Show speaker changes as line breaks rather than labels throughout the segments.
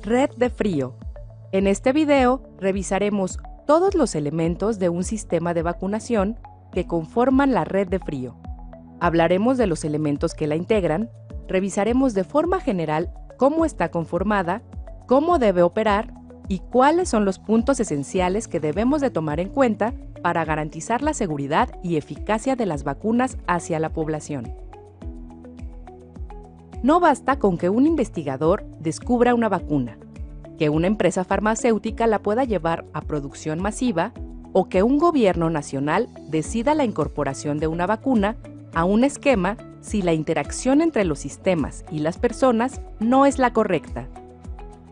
Red de frío. En este video revisaremos todos los elementos de un sistema de vacunación que conforman la red de frío. Hablaremos de los elementos que la integran, revisaremos de forma general cómo está conformada, cómo debe operar y cuáles son los puntos esenciales que debemos de tomar en cuenta para garantizar la seguridad y eficacia de las vacunas hacia la población. No basta con que un investigador descubra una vacuna, que una empresa farmacéutica la pueda llevar a producción masiva o que un gobierno nacional decida la incorporación de una vacuna a un esquema si la interacción entre los sistemas y las personas no es la correcta.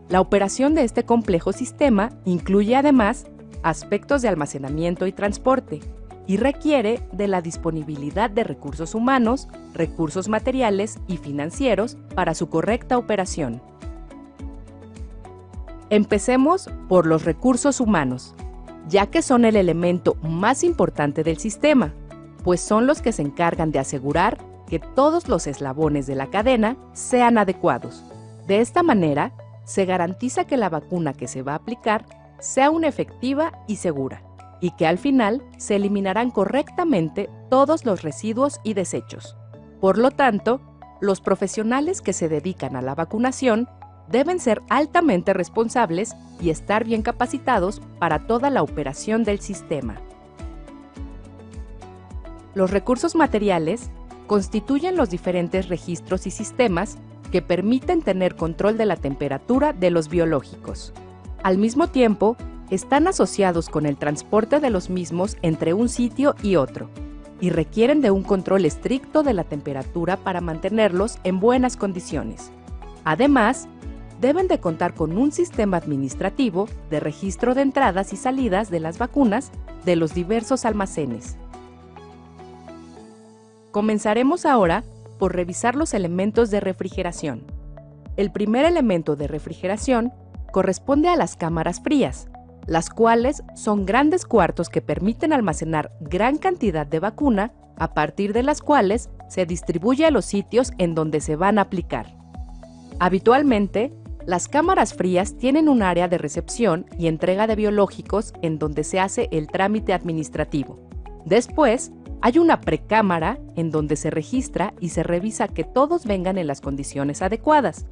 La operación de este complejo sistema incluye además aspectos de almacenamiento y transporte y requiere de la disponibilidad de recursos humanos, recursos materiales y financieros para su correcta operación. Empecemos por los recursos humanos, ya que son el elemento más importante del sistema, pues son los que se encargan de asegurar que todos los eslabones de la cadena sean adecuados. De esta manera, se garantiza que la vacuna que se va a aplicar sea una efectiva y segura, y que al final se eliminarán correctamente todos los residuos y desechos. Por lo tanto, los profesionales que se dedican a la vacunación deben ser altamente responsables y estar bien capacitados para toda la operación del sistema. Los recursos materiales constituyen los diferentes registros y sistemas que permiten tener control de la temperatura de los biológicos. Al mismo tiempo, están asociados con el transporte de los mismos entre un sitio y otro, y requieren de un control estricto de la temperatura para mantenerlos en buenas condiciones. Además, deben de contar con un sistema administrativo de registro de entradas y salidas de las vacunas de los diversos almacenes. Comenzaremos ahora por revisar los elementos de refrigeración. El primer elemento de refrigeración corresponde a las cámaras frías, las cuales son grandes cuartos que permiten almacenar gran cantidad de vacuna, a partir de las cuales se distribuye a los sitios en donde se van a aplicar. Habitualmente, las cámaras frías tienen un área de recepción y entrega de biológicos en donde se hace el trámite administrativo. Después, hay una precámara en donde se registra y se revisa que todos vengan en las condiciones adecuadas.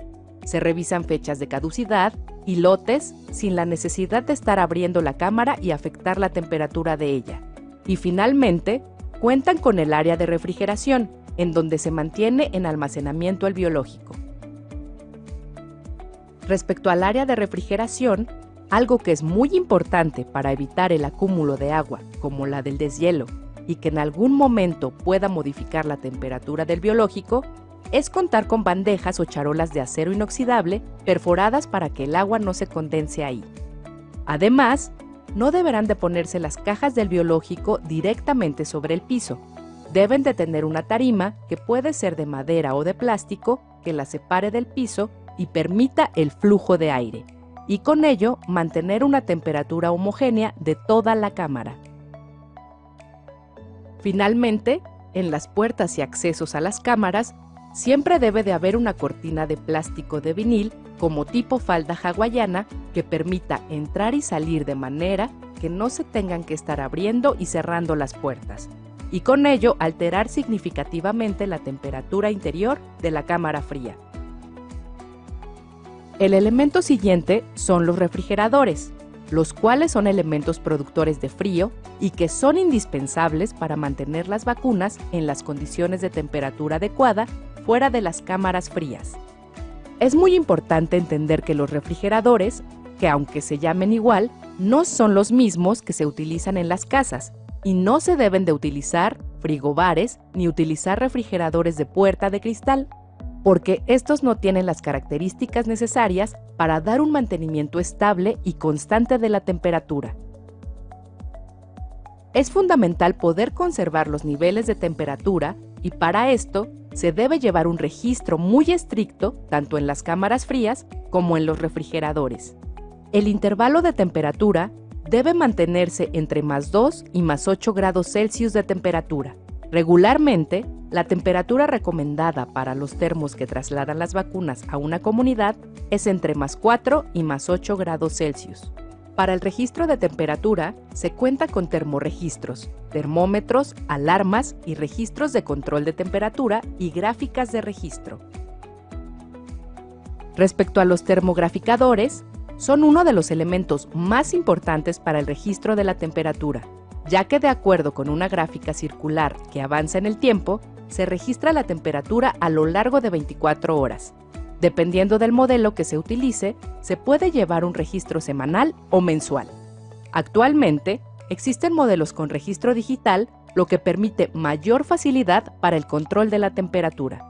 Se revisan fechas de caducidad y lotes sin la necesidad de estar abriendo la cámara y afectar la temperatura de ella. Y finalmente, cuentan con el área de refrigeración, en donde se mantiene en almacenamiento el biológico. Respecto al área de refrigeración, algo que es muy importante para evitar el acúmulo de agua, como la del deshielo, y que en algún momento pueda modificar la temperatura del biológico, es contar con bandejas o charolas de acero inoxidable perforadas para que el agua no se condense ahí. Además, no deberán de ponerse las cajas del biológico directamente sobre el piso. Deben de tener una tarima que puede ser de madera o de plástico que la separe del piso y permita el flujo de aire, y con ello mantener una temperatura homogénea de toda la cámara. Finalmente, en las puertas y accesos a las cámaras, siempre debe de haber una cortina de plástico de vinil como tipo falda hawaiana que permita entrar y salir de manera que no se tengan que estar abriendo y cerrando las puertas, y con ello alterar significativamente la temperatura interior de la cámara fría. El elemento siguiente son los refrigeradores, los cuales son elementos productores de frío y que son indispensables para mantener las vacunas en las condiciones de temperatura adecuada fuera de las cámaras frías. Es muy importante entender que los refrigeradores, que aunque se llamen igual, no son los mismos que se utilizan en las casas y no se deben de utilizar frigobares ni utilizar refrigeradores de puerta de cristal, porque estos no tienen las características necesarias para dar un mantenimiento estable y constante de la temperatura. Es fundamental poder conservar los niveles de temperatura y para esto se debe llevar un registro muy estricto tanto en las cámaras frías como en los refrigeradores. El intervalo de temperatura debe mantenerse entre +2 y +8 grados Celsius de temperatura. Regularmente, la temperatura recomendada para los termos que trasladan las vacunas a una comunidad es entre +4 y +8 grados Celsius. Para el registro de temperatura, se cuenta con termorregistros, termómetros, alarmas y registros de control de temperatura y gráficas de registro. Respecto a los termograficadores, son uno de los elementos más importantes para el registro de la temperatura, ya que de acuerdo con una gráfica circular que avanza en el tiempo, se registra la temperatura a lo largo de 24 horas. Dependiendo del modelo que se utilice, se puede llevar un registro semanal o mensual. Actualmente, existen modelos con registro digital, lo que permite mayor facilidad para el control de la temperatura.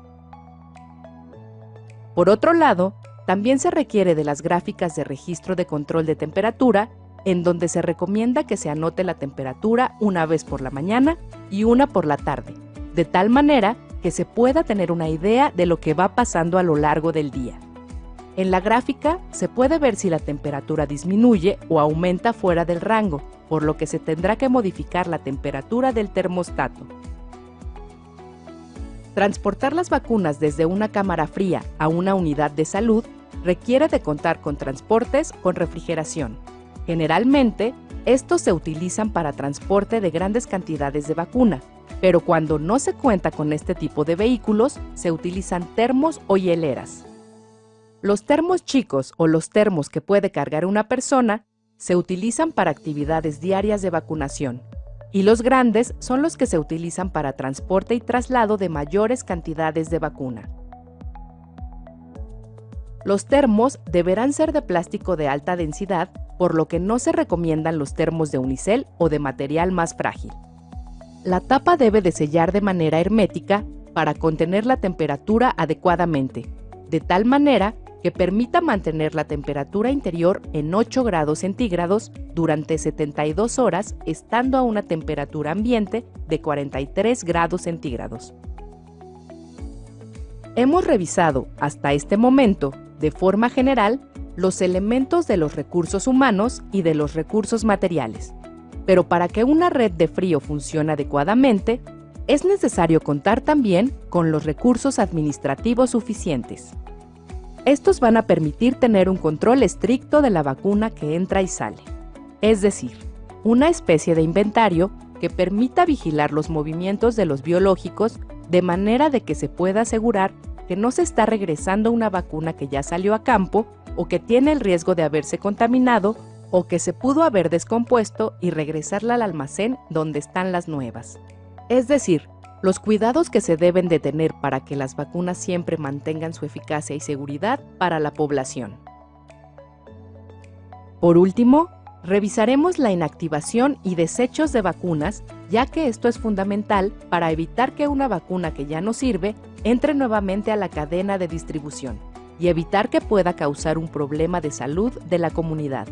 Por otro lado, también se requiere de las gráficas de registro de control de temperatura, en donde se recomienda que se anote la temperatura una vez por la mañana y una por la tarde, de tal manera que se pueda tener una idea de lo que va pasando a lo largo del día. En la gráfica se puede ver si la temperatura disminuye o aumenta fuera del rango, por lo que se tendrá que modificar la temperatura del termostato. Transportar las vacunas desde una cámara fría a una unidad de salud requiere de contar con transportes con refrigeración. Generalmente, estos se utilizan para transporte de grandes cantidades de vacuna, pero cuando no se cuenta con este tipo de vehículos, se utilizan termos o hieleras. Los termos chicos o los termos que puede cargar una persona se utilizan para actividades diarias de vacunación, y los grandes son los que se utilizan para transporte y traslado de mayores cantidades de vacuna. Los termos deberán ser de plástico de alta densidad, por lo que no se recomiendan los termos de unicel o de material más frágil. La tapa debe de sellar de manera hermética para contener la temperatura adecuadamente, de tal manera que permita mantener la temperatura interior en 8 grados centígrados durante 72 horas, estando a una temperatura ambiente de 43 grados centígrados. Hemos revisado hasta este momento, de forma general, los elementos de los recursos humanos y de los recursos materiales. Pero para que una red de frío funcione adecuadamente, es necesario contar también con los recursos administrativos suficientes. Estos van a permitir tener un control estricto de la vacuna que entra y sale, es decir, una especie de inventario que permita vigilar los movimientos de los biológicos de manera de que se pueda asegurar que no se está regresando una vacuna que ya salió a campo o que tiene el riesgo de haberse contaminado o que se pudo haber descompuesto y regresarla al almacén donde están las nuevas. Es decir, los cuidados que se deben de tener para que las vacunas siempre mantengan su eficacia y seguridad para la población. Por último, revisaremos la inactivación y desechos de vacunas, ya que esto es fundamental para evitar que una vacuna que ya no sirve entre nuevamente a la cadena de distribución y evitar que pueda causar un problema de salud de la comunidad.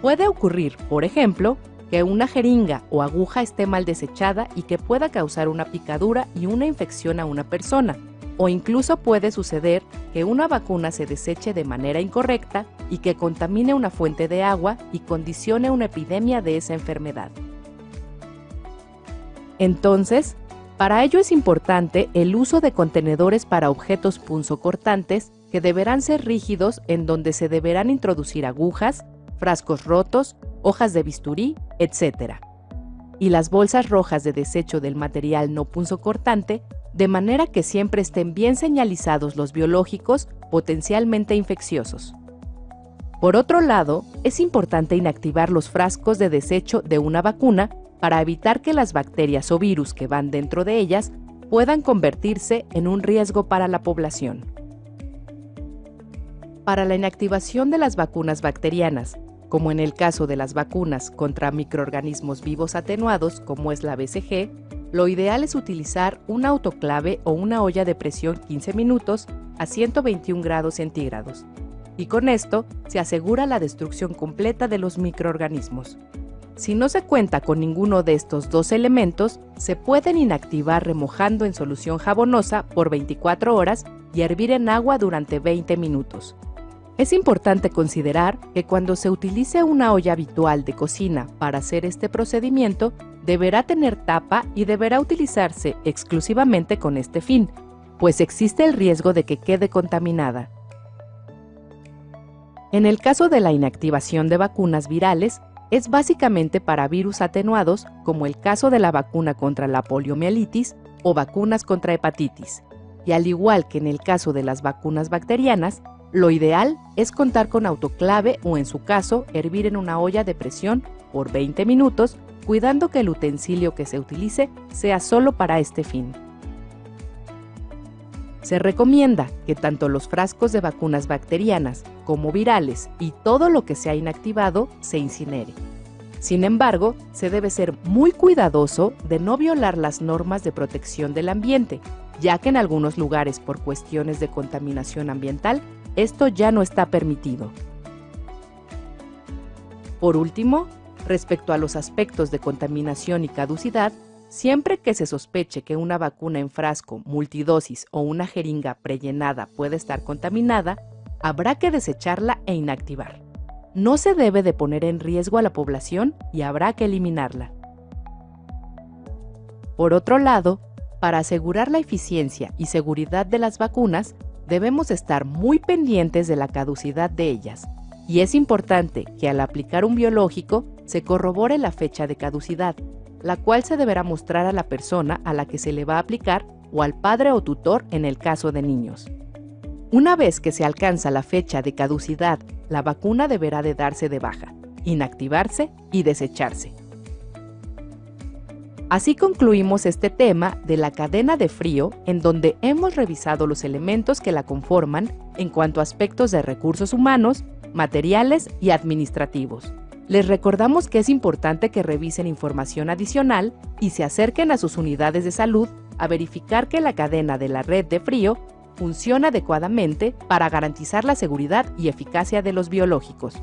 Puede ocurrir, por ejemplo, que una jeringa o aguja esté mal desechada y que pueda causar una picadura y una infección a una persona, o incluso puede suceder que una vacuna se deseche de manera incorrecta y que contamine una fuente de agua y condicione una epidemia de esa enfermedad. Entonces, para ello es importante el uso de contenedores para objetos punzocortantes que deberán ser rígidos, en donde se deberán introducir agujas, frascos rotos, hojas de bisturí, etc. Y las bolsas rojas de desecho del material no punzocortante, de manera que siempre estén bien señalizados los biológicos potencialmente infecciosos. Por otro lado, es importante inactivar los frascos de desecho de una vacuna para evitar que las bacterias o virus que van dentro de ellas puedan convertirse en un riesgo para la población. Para la inactivación de las vacunas bacterianas, como en el caso de las vacunas contra microorganismos vivos atenuados, como es la BCG, lo ideal es utilizar un autoclave o una olla de presión 15 minutos a 121 grados centígrados, y con esto se asegura la destrucción completa de los microorganismos. Si no se cuenta con ninguno de estos dos elementos, se pueden inactivar remojando en solución jabonosa por 24 horas y hervir en agua durante 20 minutos. Es importante considerar que cuando se utilice una olla habitual de cocina para hacer este procedimiento, deberá tener tapa y deberá utilizarse exclusivamente con este fin, pues existe el riesgo de que quede contaminada. En el caso de la inactivación de vacunas virales, es básicamente para virus atenuados, como el caso de la vacuna contra la poliomielitis o vacunas contra hepatitis. Y al igual que en el caso de las vacunas bacterianas, lo ideal es contar con autoclave o, en su caso, hervir en una olla de presión por 20 minutos, cuidando que el utensilio que se utilice sea solo para este fin. Se recomienda que tanto los frascos de vacunas bacterianas como virales y todo lo que sea inactivado se incinere. Sin embargo, se debe ser muy cuidadoso de no violar las normas de protección del ambiente, ya que en algunos lugares, por cuestiones de contaminación ambiental, esto ya no está permitido. Por último, respecto a los aspectos de contaminación y caducidad, siempre que se sospeche que una vacuna en frasco, multidosis o una jeringa prellenada puede estar contaminada, habrá que desecharla e inactivar. No se debe de poner en riesgo a la población y habrá que eliminarla. Por otro lado, para asegurar la eficiencia y seguridad de las vacunas, debemos estar muy pendientes de la caducidad de ellas, y es importante que al aplicar un biológico se corrobore la fecha de caducidad, la cual se deberá mostrar a la persona a la que se le va a aplicar o al padre o tutor en el caso de niños. Una vez que se alcanza la fecha de caducidad, la vacuna deberá de darse de baja, inactivarse y desecharse. Así concluimos este tema de la cadena de frío, en donde hemos revisado los elementos que la conforman en cuanto a aspectos de recursos humanos, materiales y administrativos. Les recordamos que es importante que revisen información adicional y se acerquen a sus unidades de salud a verificar que la cadena de la red de frío funciona adecuadamente para garantizar la seguridad y eficacia de los biológicos.